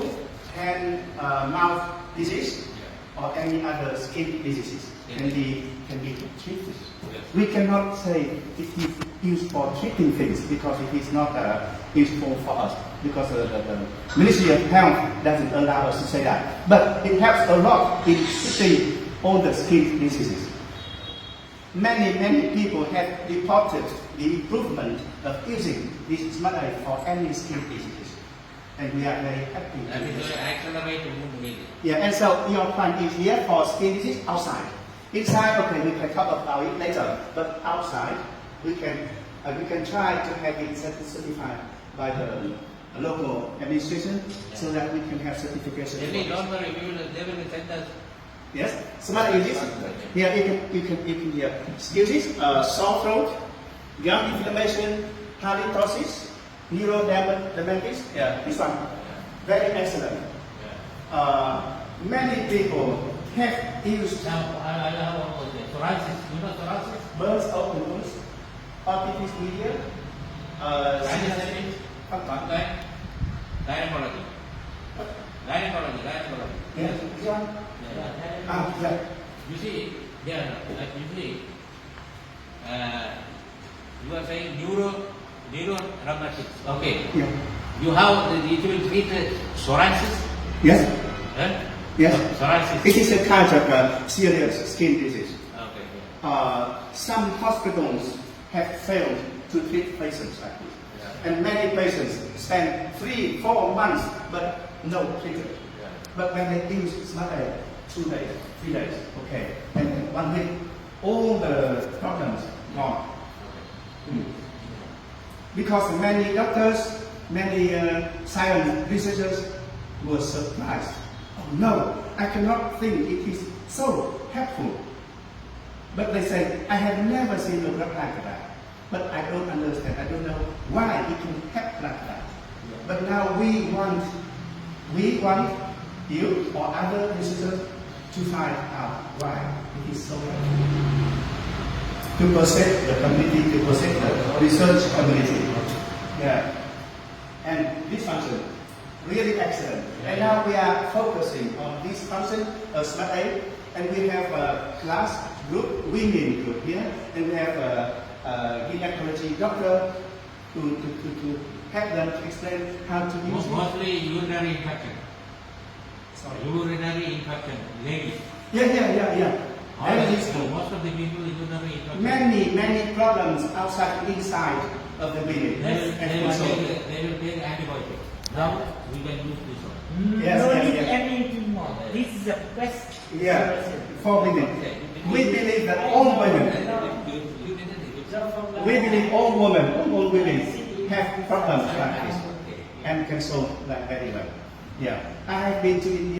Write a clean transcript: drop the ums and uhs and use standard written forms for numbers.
foot, hand, mouth disease, or any other skin diseases can be treated. We cannot say it is used for treating things because it is not useful for us because the Ministry of Health doesn't allow us to say that. But it helps a lot in treating all the skin diseases. Many people have reported the improvement of using this smart eye for any skin diseases, and we are very happy. Yeah, and so your plan is here for skin disease outside. Inside, okay, we can talk about it later. But outside, we can try to have it certified by the local administration so that we can have certification. Don't worry, they will send us. Yes, smart disease. Yeah, you can hear disease, sore throat, gum inflammation, halitosis, neurodermatitis. Yeah, this one very excellent. Many people have used Psoriasis. You know psoriasis? burns of the wounds, otitis media, Gynecology. Yes, this one. Yeah. You see, you are saying neurodermatitis. Okay. Yeah. You have it will treat psoriasis. Yes. Huh? Yes. Psoriasis. It is a kind of serious skin disease. Okay. Some hospitals have failed to treat patients like this. And many patients spend 3-4 months but no treatment. But when they use smart eye, 2 days, 3 days, okay, and 1 week, all the problems gone. Because many doctors, many science researchers were surprised. Oh no, I cannot think it is so helpful. But they say, I have never seen a drug like that. But I don't understand, I don't know why it can help like that. But now we want you or other researchers to find out why it is so helpful. To protect the community, to protect the research community. Yeah. And this function, really excellent. And now we are focusing on this function of smart eye, and we have a class group, women group here, and we have a gynecology doctor to help them to explain how to use it. Mostly urinary infection. Sorry. Urinary infection, ladies. Yeah. Most of the people urinary infection. Many problems outside, inside of the women. They will take antibiotics. Now we can use this one. Yes, no yes, need yes. anything more. This is the best. Yeah, for women. We believe that all women, all women have problems like this and can solve that very well. Yeah, I have been to India.